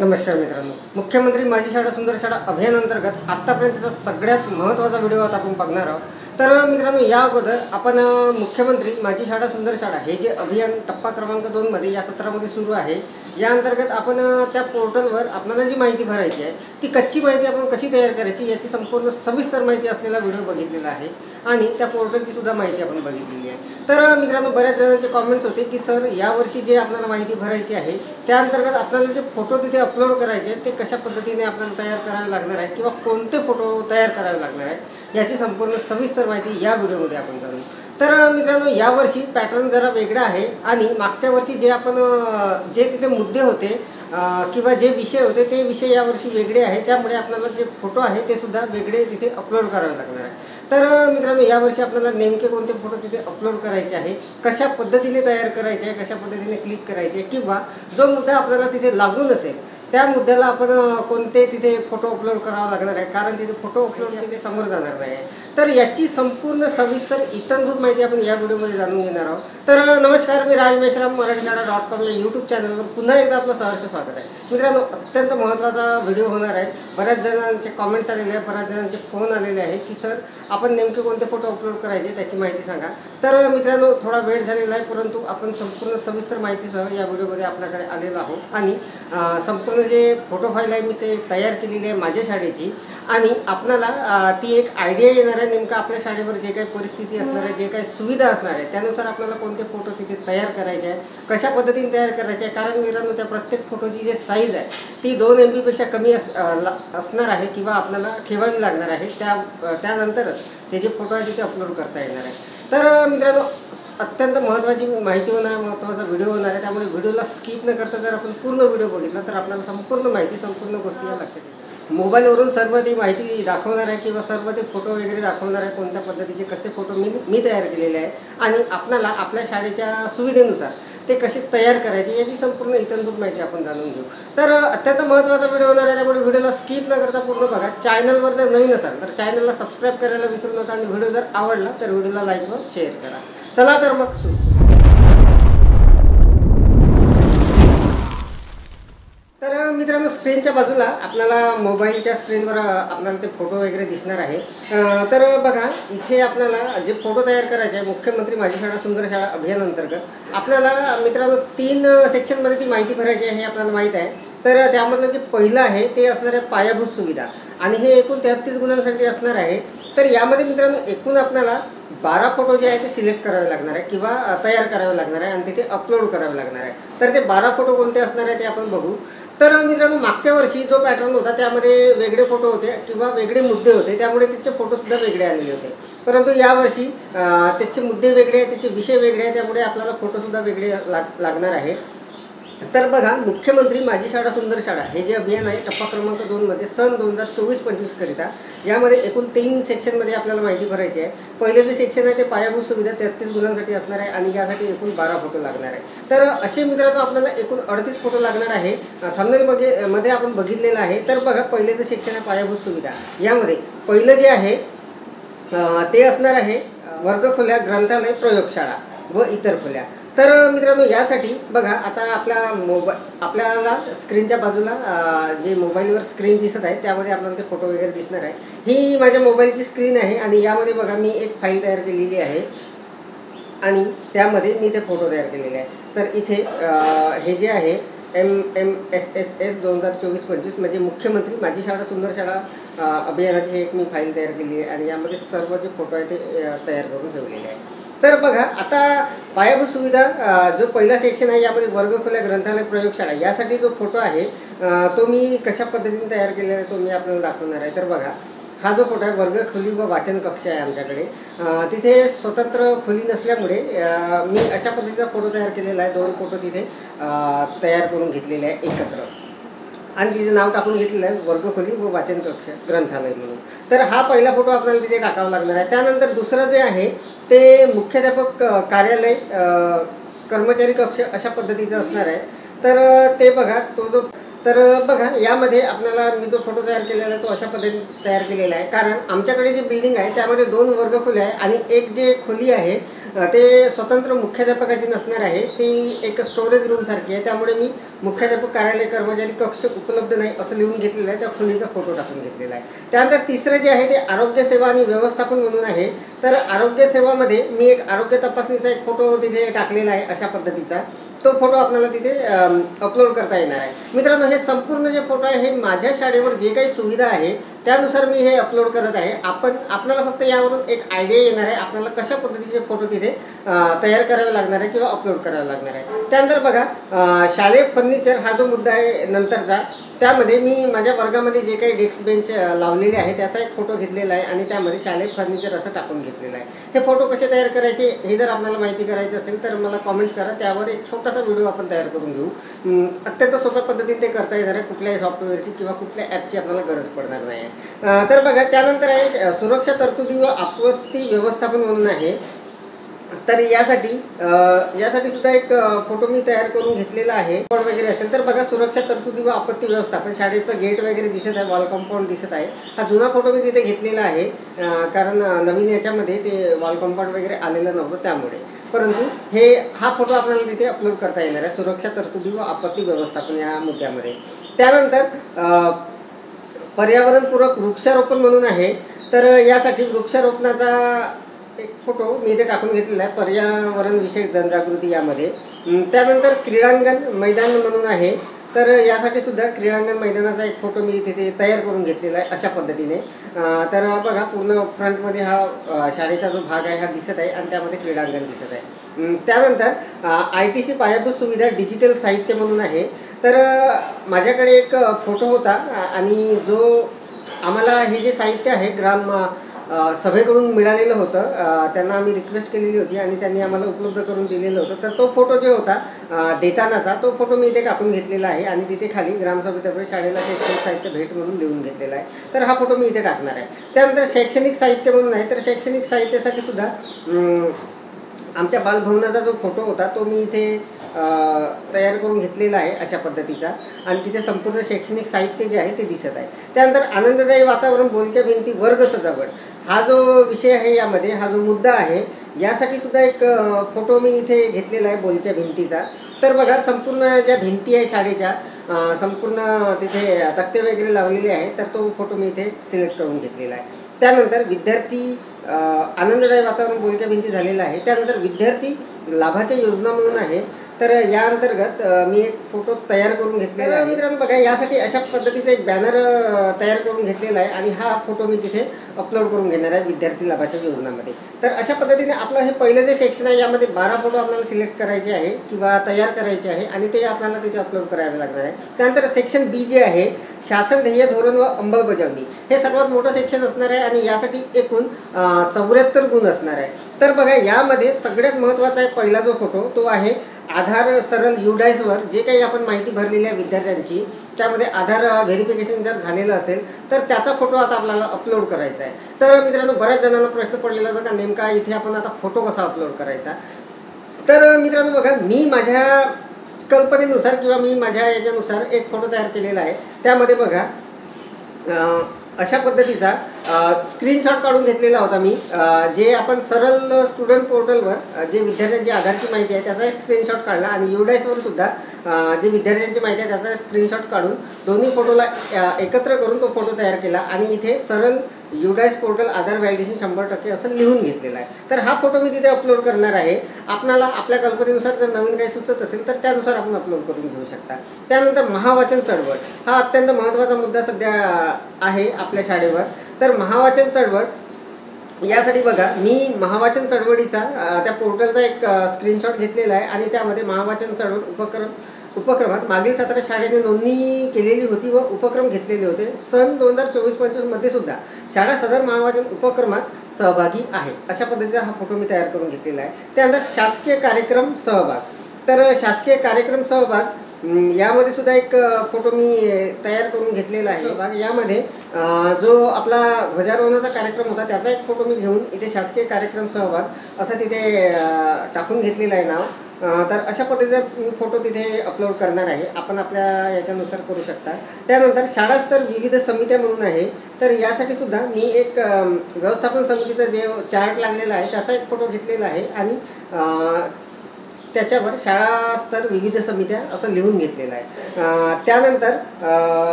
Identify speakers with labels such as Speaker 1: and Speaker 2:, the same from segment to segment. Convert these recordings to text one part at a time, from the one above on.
Speaker 1: नमस्कार मित्रांनो, मुख्यमंत्री माझी शाळा सुंदर शाळा अभियानांतर्गत आत्तापर्यंतचा सगळ्यात महत्त्वाचा व्हिडिओ आता आपण बघणार आहोत। तर मित्रांनो, या अगोदर आपण मुख्यमंत्री माझी शाळा सुंदर शाळा हे जे अभियान टप्पा क्रमांक 2 मध्ये या सत्रामध्ये सुरू आहे, या अंतर्गत आपण त्या पोर्टलवर आपल्याला जी माहिती भरायची आहे ती कच्ची माहिती आपण कशी तयार करायची याची संपूर्ण सविस्तर माहिती असलेला व्हिडिओ बघितलेला आहे आणि त्या पोर्टलची सुद्धा माहिती आपण बघितलेली आहे। तर मित्रांनो, बऱ्याच जणांचे कमेंट्स होते की सर, यावर्षी जे आपल्याला माहिती भरायची आहे त्या अंतर्गत आपल्याला जे फोटो तिथे अपलोड करायचे ते कशा पद्धतीने आपल्याला तयार करावे लागणार आहे किंवा कोणते फोटो तयार करावे लागणार आहे याची संपूर्ण सविस्तर माहिती या व्हिडिओमध्ये आपण जाणू। तर मित्रांनो, यावर्षी पॅटर्न जरा वेगळा आहे आणि मागच्या वर्षी जे आपण जे तिथे मुद्दे होते किंवा जे विषय होते ते विषय यावर्षी वेगळे आहे, त्यामुळे आपल्याला जे फोटो आहे ते सुद्धा वेगळे तिथे अपलोड करावे लागणार आहे। तर मित्रांनो, यावर्षी आपल्याला नेमके कोणते फोटो तिथे अपलोड करायचे आहे, कशा पद्धतीने तयार करायचे आहे, कशा पद्धतीने क्लिक करायचे आहे किंवा जो मुद्दा आपल्याला तिथे लागून असेल त्या मुद्द्याला आपण कोणते तिथे फोटो अपलोड करावा लागणार आहे, कारण तिथे फोटो अपलोड केले समोर जाणार नाही। तर याची संपूर्ण सविस्तर इत्थंभूत माहिती आपण या व्हिडिओमध्ये जाणून घेणार आहोत। तर नमस्कार, मी राज मेश्राम मराठीशाळा.com या यूट्यूब चॅनलवर पुन्हा एकदा आपलं सहर्ष स्वागत आहे। मित्रांनो, अत्यंत महत्त्वाचा व्हिडिओ होणार आहे। बऱ्याच जणांचे कमेंट्स आलेले आहेत, बऱ्याच जणांचे फोन आलेले आहेत की सर, आपण नेमके कोणते फोटो अपलोड करायचे त्याची माहिती सांगा। तर मित्रांनो, थोडा वेळ झालेला आहे, परंतु आपण संपूर्ण सविस्तर माहितीसह या व्हिडिओमध्ये आपल्याकडे आलेलो आहोत आणि संपूर्ण जे फोटो फाईल आहे मी ते तयार केलेली आहे माझ्या शाळेची आणि आपल्याला ती एक आयडिया येणार आहे नेमका आपल्या शाळेवर जे काही परिस्थिती असणार आहे, जे काही सुविधा असणार आहे त्यानुसार आपल्याला कोणते फोटो तिथे तयार करायचे आहे, कशा पद्धतीने तयार करायचे आहे। कारण मित्रांनो, त्या प्रत्येक फोटोची जी साईज आहे ती 2 MB पेक्षा कमी असणार आहे किंवा आपल्याला ठेवावी लागणार आहे, त्यानंतरच ते जे फोटो आहे तिथे अपलोड करता येणार आहे। तर मित्रांनो, अत्यंत महत्त्वाची माहिती होणार, महत्त्वाचा व्हिडिओ होणार आहे, त्यामुळे व्हिडिओला स्किप न करता जर आपण पूर्ण व्हिडिओ बघितला तर आपल्याला संपूर्ण माहिती, संपूर्ण गोष्टी या लक्षात येतील। मोबाईलवरून सर्व ती माहिती दाखवणार आहे किंवा सर्व ते फोटो वगैरे दाखवणार आहे, कोणत्या पद्धतीचे कसे फोटो मी तयार केलेले आहे आणि आपल्याला आपल्या शाळेच्या सुविधेनुसार ते कसे तयार करायचे याची संपूर्ण इत्थंभूत माहिती आपण जाणून घेऊ। तर अत्यंत महत्त्वाचा व्हिडिओ होणार आहे, त्यामुळे व्हिडिओला स्किप न करता पूर्ण बघा। चॅनलवर जर नवीन असाल तर चॅनलला सबस्क्राईब करायला विसरू नका आणि व्हिडिओ जर आवडला तर व्हिडिओला लाईक व शेअर करा। चला तर मग सुरू। तर मित्रांनो, स्क्रीनच्या बाजूला आपल्याला मोबाईलच्या स्क्रीनवर आपल्याला ते फोटो वगैरे दिसणार आहे। तर बघा, इथे आपल्याला जे फोटो तयार करायचे आहे मुख्यमंत्री माझी शाळा सुंदर शाळा अभियान अंतर्गत आपल्याला मित्रांनो 3 सेक्शनमध्ये ती माहिती भरायची आहे हे आपल्याला माहीत आहे। तर त्यामधलं जे पहिलं आहे ते असणार आहे पायाभूत सुविधा आणि हे एकूण 33 गुणांसाठी असणार आहे। तर यामध्ये मित्रांनो एकूण आपल्याला 12 फोटो जे आहे ते सिलेक्ट करावे लागणार आहे किंवा तयार करावे लागणार आहे आणि तिथे अपलोड करावे लागणार आहे। तर ते 12 फोटो कोणते असणार आहे ते आपण बघू। तर मित्रांनो, मागच्या वर्षी जो पॅटर्न होता त्यामध्ये वेगळे फोटो होते किंवा वेगळे मुद्दे होते, त्यामुळे त्याचे फोटोसुद्धा वेगळे आलेले होते। परंतु यावर्षी त्याचे मुद्दे वेगळे आहेत, त्याचे विषय वेगळे आहेत, त्यामुळे आपल्याला फोटोसुद्धा वेगळे लागणार आहे। तर बघा, मुख्यमंत्री माझी शाळा सुंदर शाळा हे जे अभियान आहे टप्पा क्रमांक 2 मध्ये सन 2024-25 करिता यामध्ये एकूण 3 सेक्शनमध्ये आपल्याला माहिती भरायची आहे। पहिले जे सेक्शन आहे ते पायाभूत सुविधा 33 गुणांसाठी असणार आहे आणि यासाठी एकूण 12 फोटो लागणार आहे। तर असे मित्रांनो आपल्याला एकूण 38 फोटो लागणार आहे। थंबनेलमध्ये आपण बघितलेलं आहे। तर बघा, पहिले जे सेक्शन आहे पायाभूत सुविधा, यामध्ये पहिलं जे आहे ते असणार आहे वर्गखोल्या, ग्रंथालय, प्रयोगशाळा व इतर खोल्या। तर मित्रांनो, यासाठी बघा, आता आपल्याला स्क्रीनच्या बाजूला जे मोबाईलवर स्क्रीन दिसत आहे त्यामध्ये आपल्याला ते फोटो वगैरे दिसणार आहे। ही माझ्या मोबाईलची स्क्रीन आहे आणि यामध्ये बघा मी एक फाईल तयार केलेली आहे आणि त्यामध्ये मी ते फोटो तयार केलेले आहे। तर इथे हे जे आहे MMSSS 2024-25 म्हणजे मुख्यमंत्री माझी शाळा सुंदर शाळा अभियानाची एक मी फाईल तयार केली आहे आणि यामध्ये सर्व जे फोटो आहे ते तयार करून ठेवलेले आहे। तर बघा, आता पायाभूत सुविधा जो पहिला सेक्शन आहे यामध्ये वर्गखोल्या, ग्रंथालय, प्रयोगशाळा यासाठी जो फोटो आहे तो मी कशा पद्धतीने तयार केलेला आहे तो मी आपल्याला दाखवणार आहे। तर बघा, हा जो फोटो आहे वर्गखोली व वाचन कक्ष आहे आमच्याकडे। तिथे स्वतंत्र खोली नसल्यामुळे मी अशा पद्धतीचा फोटो तयार केलेला आहे। 2 फोटो तिथे तयार करून घेतलेले आहे एकत्र आणि तिथे नाव टाकून घेतलेलं आहे वर्गखोली व वाचन कक्ष ग्रंथालय म्हणून। तर हा पहिला फोटो आपल्याला तिथे टाकावा लागणार आहे। त्यानंतर दुसरं जे आहे ते मुख्याध्यापक कार्यालय, कर्मचारी कक्ष अशा पद्धतीचं असणार आहे। तर ते बघा, तो जो तर बघा यामध्ये आपल्याला मी जो फोटो तयार केलेला आहे तो अशा पद्धतीने तयार केलेला आहे, कारण आमच्याकडे जे बिल्डिंग आहे त्यामध्ये 2 वर्गखोल्या आहे आणि एक जे खोली आहे ते स्वतंत्र मुख्याध्यापकाची नसणार आहे, ती एक स्टोरेज रूमसारखी आहे. त्यामुळे मी मुख्याध्यापक कार्यालय कर्मचारी कक्ष उपलब्ध नाही असं लिहून घेतलेलं आहे, त्या खोलीचा फोटो टाकून घेतलेला आहे. त्यानंतर तिसरं जे आहे ते आरोग्य सेवा आणि व्यवस्थापन म्हणून आहे. तर आरोग्य सेवामध्ये मी एक आरोग्य तपासणीचा एक फोटो तिथे टाकलेला आहे अशा पद्धतीचा. तो फोटो आपल्याला तिथे अपलोड करता येणार आहे. मित्रांनो, हे संपूर्ण जे फोटो आहे हे माझ्या शाळेवर जे काही सुविधा आहे त्यानुसार मी हे अपलोड करत आहे. आपल्याला फक्त यावरून एक आयडिया येणार आहे आपल्याला कशा पद्धतीचे फोटो तिथे तयार करावे लागणार आहे किंवा अपलोड करावे लागणार आहे. त्यानंतर बघा शालेय फर्निचर हा जो मुद्दा आहे नंतरचा, त्यामध्ये मी माझ्या वर्गामध्ये जे काही डेस्क बेंच लावलेले आहे त्याचा एक फोटो घेतलेला आहे आणि त्यामध्ये शालेय फर्निचर असं टाकून घेतलेलं आहे. हे फोटो कसे तयार करायचे हे जर आपल्याला माहिती करायचं असेल तर मला कॉमेंट्स करा, त्यावर एक छोटासा व्हिडिओ आपण तयार करून घेऊ. अत्यंत सोप्या पद्धतीने ते करता येणार आहे, कुठल्याही सॉफ्टवेअरची किंवा कुठल्या ॲपची आपल्याला गरज पडणार नाही. तर बघा त्यानंतर आहे सुरक्षा तरतुदी व आपत्ती व्यवस्थापन म्हणून आहे. तर यासाठी सुद्धा एक फोटो मी तयार करून घेतलेला आहे. वगैरे असेल तर बघा सुरक्षा तरतुदी व आपत्ती व्यवस्थापन, शाळेचं गेट वगैरे दिसत आहे, वॉल कंपाऊंड दिसत आहे. हा जुना फोटो मी तिथे घेतलेला आहे, कारण नवीन याच्यामध्ये ते वॉल कंपाऊंड वगैरे आलेलं नव्हतं त्यामुळे. परंतु हा फोटो आपल्याला तिथे अपलोड करता येणार आहे सुरक्षा तरतुदी व आपत्ती व्यवस्थापन या मुद्द्यामध्ये. त्यानंतर पर्यावरणपूरक वृक्षारोपण म्हणून आहे. तर यासाठी वृक्षारोपणाचा एक फोटो मी इथे टाकून घेतलेला आहे, पर्यावरणविषयक जनजागृती यामध्ये. त्यानंतर क्रीडांगण मैदान म्हणून आहे. तर यासाठी सुद्धा क्रीडांगण मैदानाचा एक फोटो मी तिथे तयार करून घेतलेला आहे अशा पद्धतीने. तर बघा पूर्ण फ्रंटमध्ये हा शाळेचा जो भाग आहे हा दिसत आहे आणि त्यामध्ये क्रीडांगण दिसत आहे. त्यानंतर ITC पायाभूत सुविधा डिजिटल साहित्य म्हणून आहे. तर माझ्याकडे एक फोटो होता आणि जो आम्हाला हे जे साहित्य आहे सभेकडून मिळालेलं होतं, त्यांना आम्ही रिक्वेस्ट केलेली होती आणि त्यांनी आम्हाला उपलब्ध करून दिलेलं होतं. तर तो फोटो जो होता देतानाचा तो फोटो मी इथे टाकून घेतलेला आहे आणि तिथे खाली ग्रामसभेतर्फे शाळेला शैक्षणिक साहित्य भेट म्हणून लिहून घेतलेला आहे. तर हा फोटो मी इथे टाकणार आहे. त्यानंतर शैक्षणिक साहित्य म्हणून आहे. तर शैक्षणिक साहित्यासाठी सुद्धा आमच्या बालभवनाचा जो फोटो होता तो मी इथे तयार करून घेतलेला आहे अशा पद्धतीचा आणि तिथे संपूर्ण शैक्षणिक साहित्य जे आहे ते दिसत आहे. त्यानंतर आनंददायी वातावरण, बोलक्या भिंती, वर्ग सजावट हा जो विषय आहे यामध्ये, हा जो मुद्दा आहे यासाठी सुद्धा एक फोटो मी इथे घेतलेला आहे बोलक्या भिंतीचा. तर बघा संपूर्ण ज्या भिंती आहे शाळेच्या संपूर्ण तिथे तक्ते वगैरे लावलेले आहे, तर तो फोटो मी इथे सिलेक्ट करून घेतलेला आहे. त्यानंतर विद्यार्थी आनंददायी वातावरण, बोलक्या भिंती झालेला आहे. त्यानंतर विद्यार्थी लाभाच्या योजना म्हणून आहे. तर या अंतर्गत मी एक फोटो तयार करून घेतलेला आहे. मित्रांनो बघा यासाठी अशा पद्धतीचा एक बॅनर तयार करून घेतलेला आहे आणि हा फोटो मी तिथे अपलोड करून घेणार आहे विद्यार्थी लाभाच्या योजनामध्ये. तर अशा पद्धतीने आपलं हे पहिलं जे सेक्शन आहे यामध्ये 12 फोटो आपल्याला सिलेक्ट करायचे आहे किंवा तयार करायचे आहे आणि ते आपल्याला तिथे अपलोड करावे लागणार आहे. त्यानंतर सेक्शन B जे आहे शासन ध्येय धोरण व अंमलबजावणी, हे सर्वात मोठं सेक्शन असणार आहे आणि यासाठी एकूण 74 गुण असणार आहे. तर बघा यामध्ये सगळ्यात महत्त्वाचा आहे पहिला जो फोटो तो आहे आधार सरल UDISवर जे काही आपण माहिती भरलेली आहे विद्यार्थ्यांची, त्यामध्ये आधार व्हेरिफिकेशन जर झालेलं असेल तर त्याचा फोटो आता आपल्याला अपलोड करायचा आहे. तर मित्रांनो बऱ्याच जणांना प्रश्न पडलेला होता का नेमका इथे आपण आता फोटो कसा अपलोड करायचा. तर मित्रांनो बघा मी माझ्या कल्पनेनुसार किंवा मी माझ्या याच्यानुसार एक फोटो तयार केलेला आहे. त्यामध्ये बघा अशा पद्धतीचा स्क्रीनशॉट काढून घेतलेला होता मी, जे आपण सरळ स्टुडंट पोर्टलवर जे विद्यार्थ्यांची आधारची माहिती आहे त्याचा एक स्क्रीनशॉट काढला आणि UDISवर सुद्धा जे विद्यार्थ्यांची माहिती आहे त्याचा स्क्रीनशॉट काढून दोन्ही फोटोला एकत्र करून तो फोटो तयार केला आणि इथे सरळ UDIS पोर्टल आधार व्हॅलिडेशन 100% असं लिहून घेतलेलं आहे. तर हा फोटो मी तिथे अपलोड करणार आहे. आपल्याला आपल्या कल्पनेनुसार जर नवीन काही सुचत असेल तर त्यानुसार आपण अपलोड करून घेऊ शकता. त्यानंतर महावाचन चळवळ हा अत्यंत महत्त्वाचा मुद्दा सध्या आहे आपल्या शाळेवर. तर महावाचन चळवळ यासाठी बघा मी महावाचन चळवळीचा त्या पोर्टलचा एक स्क्रीनशॉट घेतलेला आहे आणि त्यामध्ये महावाचन चळवळ उपक्रमात मागील सत्रात शाळेने नोंदणी केलेली होती व उपक्रम घेतलेले होते. सन 2024-25 मध्ये सुद्धा शाळा सदर महावाचन उपक्रमात सहभागी आहे. अशा पद्धतीचा हा फोटो मी तयार करून घेतलेला आहे. त्यानंतर शासकीय कार्यक्रम सहभाग, तर शासकीय कार्यक्रम सहभाग यामध्ये सुद्धा एक फोटो मी तयार करून घेतलेला आहे. यामध्ये जो आपला ध्वजारोहणाचा कार्यक्रम होता त्याचा एक फोटो मी घेऊन इथे शासकीय कार्यक्रम सहभाग असं तिथे टाकून घेतलेला आहे नाव. तर अशा पद्धतीचा मी फोटो तिथे अपलोड करणार आहे. आपण आपल्या याच्यानुसार करू शकता. त्यानंतर शाळा स्तर विविध समित्या म्हणून आहे. तर यासाठी सुद्धा मी एक व्यवस्थापन समितीचा जे चार्ट लागलेला आहे त्याचा एक फोटो घेतलेला आहे आणि त्याच्यावर शाळा स्तर विविध समित्या असं लिहून घेतलेलं आहे. त्यानंतर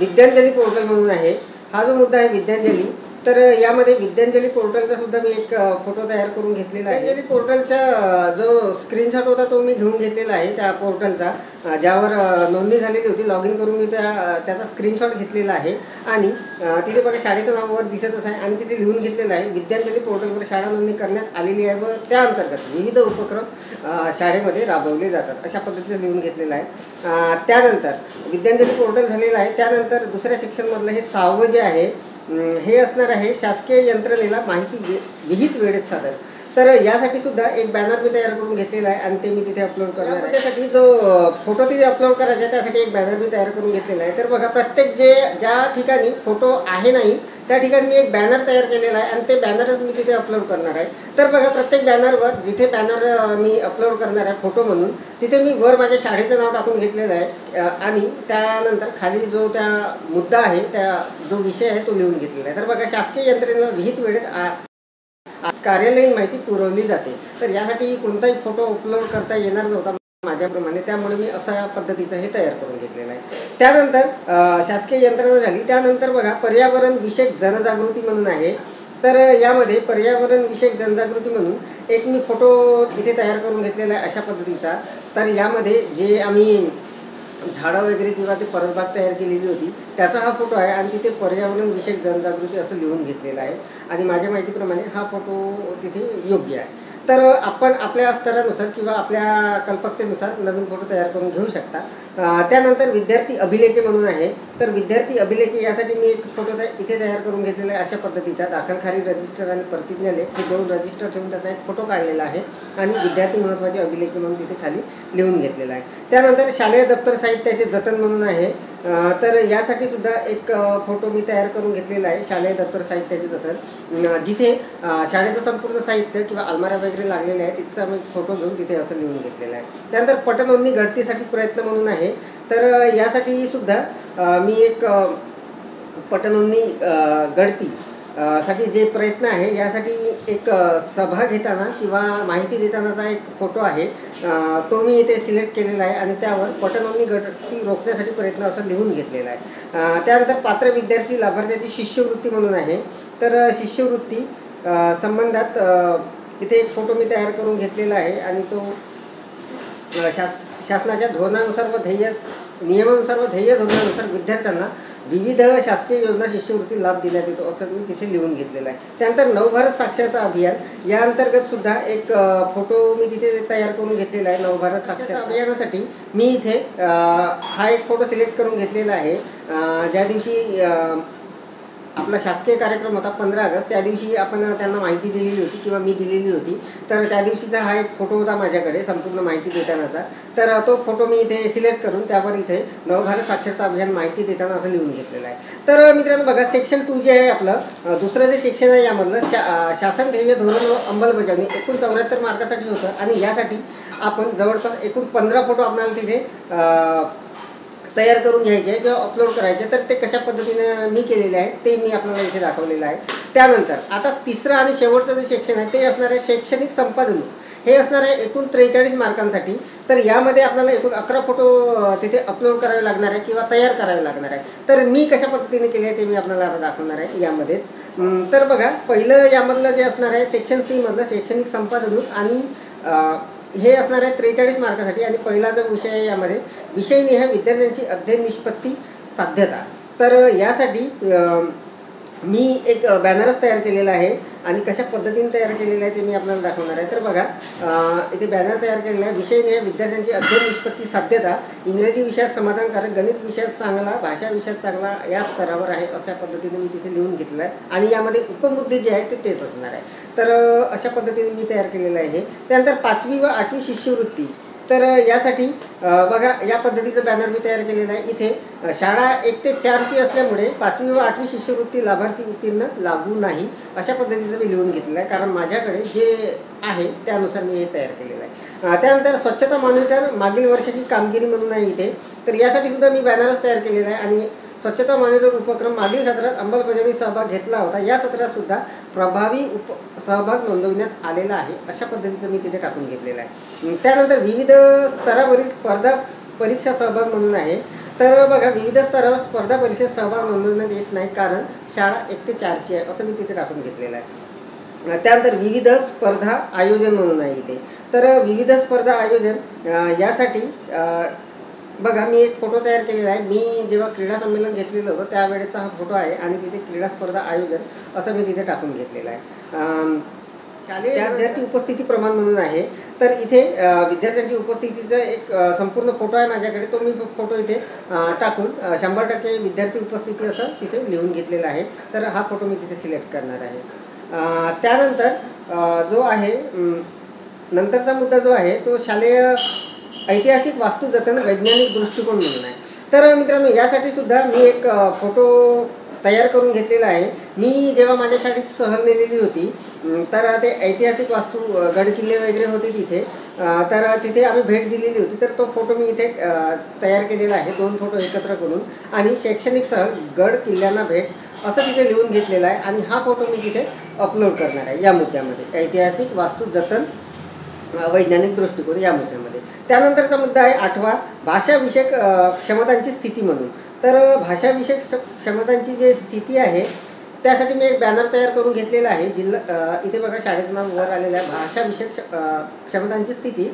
Speaker 1: विद्यांजली पोर्टल म्हणून आहे. हा जो मुद्दा आहे विद्यांजली, तर यामध्ये विद्यांजली पोर्टलचा सुद्धा मी एक फोटो तयार करून घेतलेला आहे. विद्यांजली पोर्टलचा जो स्क्रीनशॉट होता तो मी घेऊन घेतलेला आहे त्या पोर्टलचा, ज्यावर नोंदणी झालेली होती. लॉग इन करून मी त्याचा स्क्रीनशॉट घेतलेला आहे आणि तिथे बघा शाळेचं नाव वर दिसतच आहे आणि तिथे लिहून घेतलेलं आहे विद्यांजली पोर्टलवर शाळा नोंदणी करण्यात आलेली आहे व त्या अंतर्गत विविध उपक्रम शाळेमध्ये राबवले जातात अशा पद्धतीचं लिहून घेतलेलं आहे. त्यानंतर विद्यांजली पोर्टल झालेलं आहे. त्यानंतर दुसऱ्या सेक्शनमधलं हे 6वं जे आहे हे असणार आहे शासकीय यंत्रणेला माहिती विहित वेळेत सादर. तर यासाठी सुद्धा एक बॅनर मी तयार करून घेतलेला आहे आणि ते मी तिथे अपलोड करणार आहे. त्यासाठी जो फोटो तिथे अपलोड करायचा आहे त्यासाठी एक बॅनर मी तयार करून घेतलेला आहे. तर बघा प्रत्येक ज्या ठिकाणी फोटो आहे नाही त्या ठिकाणी मी एक बॅनर तयार केलेला आहे आणि ते बॅनरच मी तिथे अपलोड करणार आहे. तर बघा प्रत्येक बॅनरवर जिथे बॅनर मी अपलोड करणार आहे फोटो म्हणून तिथे मी वर माझ्या शाळेचं नाव टाकून घेतलेलं आहे आणि त्यानंतर खाली जो त्या मुद्दा आहे त्या जो विषय आहे तो लिहून घेतलेला आहे. तर बघा शासकीय यंत्रणेला विहित वेळेत कार्यालयीन माहिती पुरवली जाते. तर यासाठी कोणताही फोटो अपलोड करता येणार नव्हता माझ्याप्रमाणे, त्यामुळे मी अशा पद्धतीचं हे तयार करून घेतलेलं आहे. त्यानंतर शासकीय यंत्रणा झाली. त्यानंतर बघा पर्यावरण विषयक जनजागृती म्हणून आहे. तर यामध्ये पर्यावरण विषयक जनजागृती म्हणून एक मी फोटो इथे तयार करून घेतलेला आहे अशा पद्धतीचा. तर यामध्ये जे आम्ही झाडं वगैरे किंवा ते परसबाग तयार केलेली होती त्याचा हा फोटो आहे आणि तिथे पर्यावरण विषयक जनजागृती असं लिहून घेतलेलं आहे आणि माझ्या माहितीप्रमाणे हा फोटो तिथे योग्य आहे. तर आपण आपल्या स्तरानुसार किंवा आपल्या कल्पकतेनुसार नवीन फोटो तयार करून घेऊ शकता. त्यानंतर विद्यार्थी अभिलेखे म्हणून आहे. तर विद्यार्थी अभिलेखे यासाठी मी एक फोटो इथे तयार करून घेतलेला आहे अशा पद्धतीचा. दाखलखारी रजिस्टर आणि प्रतिज्ञालेख हे 2 रजिस्टर ठेवून त्याचा एक फोटो काढलेला आहे आणि विद्यार्थी महत्त्वाचे अभिलेखे म्हणून तिथे खाली लिहून घेतलेला आहे. त्यानंतर शालेय दप्तर साहित्याचे जतन म्हणून आहे. तर यासाठी सुद्धा एक फोटो मी तयार करून घेतलेला आहे शालेय दप्तर साहित्याचे जतन, जिथे शाळेचं संपूर्ण साहित्य किंवा अलमाऱ्या वगैरे लागलेले आहे तिचा मी फोटो घेऊन तिथे असं लिहून घेतलेला आहे. त्यानंतर पटनोंदणी घडतीसाठी प्रयत्न म्हणून आहे. तर यासाठी सुद्धा मी एक पटनोंदणी घडती साठी जे प्रयत्न आहे यासाठी एक सभा घेताना किंवा माहिती देतानाचा एक फोटो आहे तो मी इथे सिलेक्ट केलेला आहे आणि त्यावर पटनोंदणी घडती रोखण्यासाठी प्रयत्न असं लिहून घेतलेला आहे. त्यानंतर पात्र विद्यार्थी लाभार्थ्याची शिष्यवृत्ती म्हणून आहे. तर शिष्यवृत्ती संबंधात इथे एक फोटो मी तयार करून घेतलेला आहे आणि तो शासनाच्या धोरणानुसार व नियमानुसार व ध्येय धोरणानुसार विद्यार्थ्यांना विविध शासकीय योजना शिष्यवृत्ती लाभ देण्यात येतो असं मी तिथे लिहून घेतलेलं आहे. त्यानंतर नवभारत साक्षरता अभियान या अंतर्गत सुद्धा एक फोटो मी तिथे तयार करून घेतलेला आहे. नवभारत साक्षरता अभियानासाठी मी इथे हा एक फोटो सिलेक्ट करून घेतलेला आहे. ज्या दिवशी आपला शासकीय कार्यक्रम होता 15 ऑगस्ट त्या दिवशी आपण त्यांना माहिती दिलेली होती किंवा मी दिलेली होती. तर त्या दिवशीचा हा एक फोटो होता माझ्याकडे संपूर्ण माहिती देतानाचा. तर तो फोटो मी इथे सिलेक्ट करून त्यावर इथे नवभारत साक्षरता अभियान माहिती देताना असं लिहून घेतलेलं आहे. तर मित्रांनो बघा सेक्शन 2 जे आहे आपलं दुसरं जे सेक्शन आहे यामधलं शासन ध्येय धोरण व अंमलबजावणी एकूण 74 मार्कासाठी होतं आणि यासाठी आपण जवळपास एकूण 15 फोटो आपल्याला तिथे तयार करून घ्यायचे किंवा अपलोड करायचे. तर ते कशा पद्धतीने मी केलेले आहे ते मी आपल्याला इथे दाखवलेलं आहे. त्यानंतर आता तिसरं आणि शेवटचं जे सेक्शन आहे ते असणार आहे शैक्षणिक संपादन. हे असणार आहे एकूण 43 मार्कांसाठी. तर यामध्ये आपल्याला एकूण 11 फोटो तिथे अपलोड करावे लागणार आहे किंवा तयार करावे लागणार आहे. तर मी कशा पद्धतीने केले आहे ते मी आपल्याला आता दाखवणार आहे यामध्येच. तर बघा पहिलं यामधलं जे असणार आहे सेक्शन सी मधलं शैक्षणिक संपादन आणि हे असणार आहे 43 मार्कासाठी आणि पहिला जो विषय आहे यामध्ये विषयनिहाय विद्यार्थ्यांची अध्ययन निष्पत्ती साध्यता. तर यासाठी मी एक बॅनरच तयार केलेला आहे आणि कशा पद्धतीने तयार केलेलं आहे ते मी आपल्याला दाखवणार आहे. तर बघा इथे बॅनर तयार केलेला आहे विषयनिहाय विद्यार्थ्यांची अध्ययन निष्पत्ती साध्यता इंग्रजी विषयात समाधानकारक, गणित विषयात चांगला, भाषा विषयात चांगला या स्तरावर आहे अशा पद्धतीने मी तिथे लिहून घेतलेलं आहे आणि यामध्ये उपमुद्दे जे आहेत ते तेच असणार आहे. तर अशा पद्धतीने मी तयार केलेलं आहे. त्यानंतर 5वी व 8वी शिष्यवृत्ती तर यासाठी बघा या पद्धतीचं बॅनर मी तयार केलेलं आहे. इथे शाळा 1 ते 4ची असल्यामुळे 5वी व 8वी शिष्यवृत्ती लाभार्थी उत्तीर्ण लागू नाही अशा पद्धतीचं मी लिहून घेतलेलं आहे, कारण माझ्याकडे जे आहे त्यानुसार मी हे तयार केलेलं आहे. त्यानंतर स्वच्छता मॉनिटर मागील वर्षाची कामगिरी म्हणून आहे इथे. तर यासाठी सुद्धा मी बॅनरच तयार केलेला आहे आणि स्वच्छता मॉनिटर उपक्रम मागील सत्रात अंमलबजावणी सहभाग घेतला होता. या सत्रात सुद्धा प्रभावी सहभाग नोंदवण्यात आलेला आहे अशा पद्धतीचं मी तिथे टाकून घेतलेलं आहे. त्यानंतर विविध स्तरावरील स्पर्धा परीक्षा सहभाग म्हणून आहे. तर बघा विविध स्तरावर स्पर्धा परीक्षेत सहभाग नोंदवण्यात येत नाही, कारण शाळा 1 ते 4ची आहे असं मी तिथे टाकून घेतलेलं आहे. त्यानंतर विविध स्पर्धा आयोजन म्हणून आहे इथे. तर विविध स्पर्धा आयोजन यासाठी बघा मी एक फोटो तयार केलेला आहे. मी जेव्हा क्रीडा संमेलन घेतलेलं होतं त्यावेळेचा हा फोटो आहे आणि तिथे क्रीडा स्पर्धा आयोजन असं मी तिथे टाकून घेतलेलं आहे. शालेय विद्यार्थी उपस्थिती प्रमाण म्हणून आहे. तर इथे विद्यार्थ्यांची उपस्थितीचा एक संपूर्ण फोटो आहे माझ्याकडे. तो मी फोटो इथे टाकून 100% विद्यार्थी उपस्थिती असं तिथे लिहून घेतलेला आहे. तर हा फोटो मी तिथे सिलेक्ट करणार आहे. त्यानंतर जो आहे नंतरचा मुद्दा जो आहे तो शालेय ऐतिहासिक वास्तू जतन वैज्ञानिक दृष्टिकोन म्हणून आहे. तर मित्रांनो यासाठी सुद्धा मी एक फोटो तयार करून घेतलेला आहे. मी जेव्हा माझ्या शाळेत सहल नेलेली होती तर ते ऐतिहासिक वास्तू गडकिल्ले वगैरे होते तिथे. तर तिथे आम्ही भेट दिलेली होती. तर तो फोटो मी इथे तयार केलेला आहे 2 फोटो एकत्र करून. आणि शैक्षणिक सहल गड किल्ल्यांना भेट असं तिथे लिहून घेतलेलं आहे आणि हा फोटो मी तिथे अपलोड करणार आहे या मुद्द्यामध्ये, ऐतिहासिक वास्तू जतन वैज्ञानिक दृष्टिकोन या मुद्द्यामध्ये. त्यानंतरचा मुद्दा आहे 8वा भाषाविषयक क्षमतांची स्थिती म्हणून. तर भाषाविषयक क्षमतांची जी स्थिती आहे त्यासाठी मी एक बॅनर तयार करून घेतलेला आहे. इथे बघा शाळेचं नाव वर आलेलं आहे. भाषाविषयक क्षमतांची स्थिती.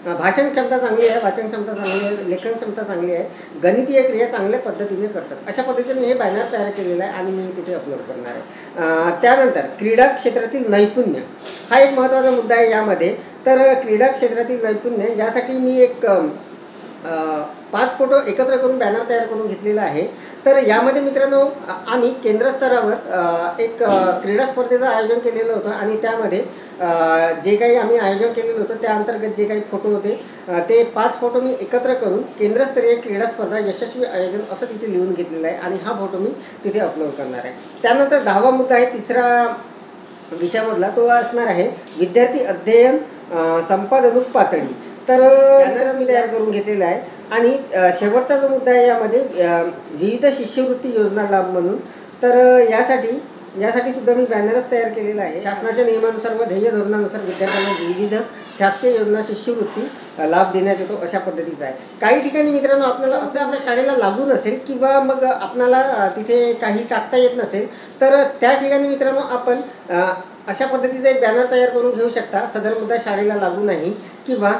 Speaker 1: भाषण क्षमता चांगली आहे, वाचन क्षमता चांगली आहे, लेखन क्षमता चांगली आहे, गणितीय क्रिया चांगल्या पद्धतीने करतात अशा पद्धतीने मी हे बॅनर तयार केलेलं आहे आणि मी तिथे अपलोड करणार आहे. त्यानंतर क्रीडा क्षेत्रातील नैपुण्य हा एक महत्त्वाचा मुद्दा आहे यामध्ये. तर क्रीडा क्षेत्रातील नैपुण्य यासाठी मी एक 5 फोटो एकत्र करून बॅनर तयार करून घेतलेला आहे. तर यामध्ये मित्रांनो आम्ही केंद्र स्तरावर एक क्रीडा स्पर्धेचं आयोजन केलेलं होतं आणि त्यामध्ये जे काही आम्ही आयोजन केलेलं होतं त्या अंतर्गत जे काही फोटो होते ते 5 फोटो मी एकत्र करून केंद्रस्तरीय क्रीडा स्पर्धा यशस्वी आयोजन असं तिथे लिहून घेतलेलं आहे आणि हा फोटो मी तिथे अपलोड करणार आहे. त्यानंतर 10वा मुद्दा आहे 3रा विषयामधला, तो असणार आहे विद्यार्थी अध्ययन संपादनूक पातळी. तर मी तयार करून घेतलेला आहे. आणि शेवटचा जो मुद्दा आहे यामध्ये विविध शिष्यवृत्ती योजना लाभ म्हणून. तर यासाठी सुद्धा मी बॅनरच तयार केलेला आहे. शासनाच्या नियमानुसार व ध्येय धोरणानुसार विद्यार्थ्यांना विविध शासकीय योजना शिष्यवृत्ती लाभ देण्यात येतो अशा पद्धतीचा आहे. काही ठिकाणी मित्रांनो आपल्याला असं आपल्या शाळेला लागू नसेल किंवा मग आपल्याला तिथे काही टाकता येत नसेल तर त्या ठिकाणी मित्रांनो आपण अशा पद्धतीचा एक बॅनर तयार करून घेऊ शकता. सदर मुद्दा शाळेला लागू नाही किंवा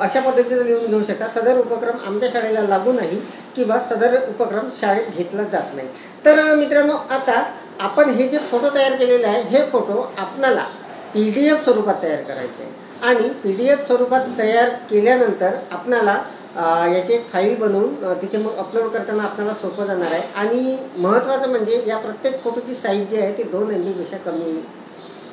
Speaker 1: अशा पद्धतीचं लिहून घेऊ शकता सदर उपक्रम आमच्या शाळेला लागू नाही किंवा सदर उपक्रम शाळेत घेतला जात नाही. तर मित्रांनो आता आपण हे जे फोटो तयार केलेले आहे हे फोटो आपल्याला PDF स्वरूपात तयार करायचे आहे आणि PDF स्वरूपात तयार केल्यानंतर आपल्याला याची एक फाईल बनवून तिथे मग अपलोड करताना आपल्याला सोपं जाणार आहे. आणि महत्त्वाचं म्हणजे या प्रत्येक फोटोची साईज जी आहे ती 2 MB पेक्षा कमी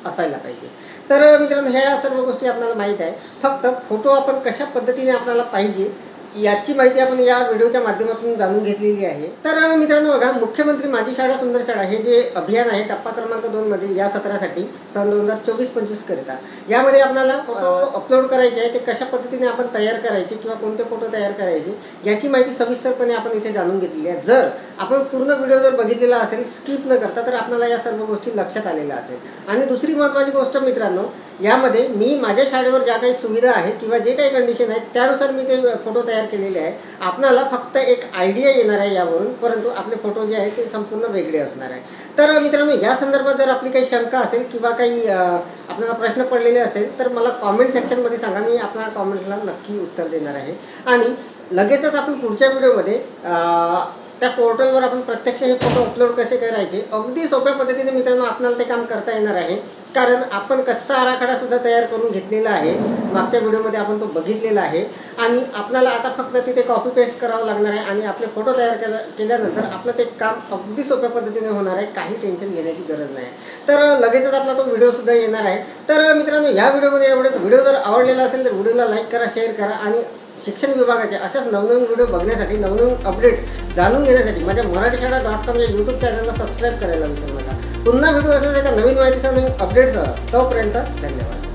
Speaker 1: असायला पाहिजे. तर मित्रांनो ह्या सर्व गोष्टी आपल्याला माहीत आहे. फक्त फोटो आपण कशा पद्धतीने आपल्याला पाहिजे याची माहिती आपण या व्हिडिओच्या माध्यमातून जाणून घेतलेली आहे. तर मित्रांनो बघा मुख्यमंत्री माझी शाळा सुंदर शाळा हे जे अभियान आहे टप्पा क्रमांक 2 मध्ये या सत्रासाठी सन 2024-25 करिता यामध्ये आपल्याला अपलोड करायचे आहे. ते कशा पद्धतीने आपण तयार करायचे किंवा कोणते फोटो तयार करायचे याची माहिती सविस्तरपणे आपण इथे जाणून घेतलेली आहे. जर आपण पूर्ण व्हिडिओ जर बघितलेला असेल स्किप न करता तर आपल्याला या सर्व गोष्टी लक्षात आलेल्या असेल. आणि दुसरी महत्त्वाची गोष्ट मित्रांनो यामध्ये मी माझ्या शाळेवर ज्या काही सुविधा आहेत किंवा जे काही कंडिशन आहेत त्यानुसार मी ते फोटो तयार केलेले आहे. आपल्याला फक्त एक आयडिया येणार आहे यावरून, परंतु आपले फोटो जे आहेत ते संपूर्ण वेगळे असणार आहे. तर मित्रांनो या संदर्भात जर आपली काही शंका असेल किंवा काही आपल्याला प्रश्न पडलेले असेल तर मला कॉमेंट सेक्शनमध्ये सांगा. मी आपल्या कॉमेंटला नक्की उत्तर देणार आहे. आणि लगेचच आपण पुढच्या व्हिडिओमध्ये त्या पोर्टलवर आपण प्रत्यक्ष हे फोटो अपलोड कसे करायचे अगदी सोप्या पद्धतीने मित्रांनो आपल्याला ते काम करता येणार आहे. कारण आपण कच्चा आराखडा सुद्धा तयार करून घेतलेला आहे. मागच्या व्हिडिओमध्ये आपण तो बघितलेला आहे आणि आपल्याला आता फक्त तिथे कॉपी पेस्ट करावं लागणार आहे आणि आपले फोटो तयार केल्यानंतर आपलं ते काम अगदी सोप्या पद्धतीने होणार आहे. काही टेन्शन घेण्याची गरज नाही. तर लगेचच आपला तो व्हिडिओ सुद्धा येणार आहे. तर मित्रांनो या व्हिडिओमध्ये एवढंच. व्हिडिओ जर आवडलेला असेल तर व्हिडिओला लाईक करा, शेअर करा आणि शिक्षण विभागाचे अशाच नवनवीन व्हिडिओ बघण्यासाठी, नवनवीन अपडेट जाणून घेण्यासाठी माझ्या marathishada.com या यूट्यूब चॅनलला सबस्क्राईब करायला विसरू नका. पुन्हा व्हिडिओ असाच एका नवीन माहितीसह, नवीन अपडेट्ससह. तोपर्यंत धन्यवाद.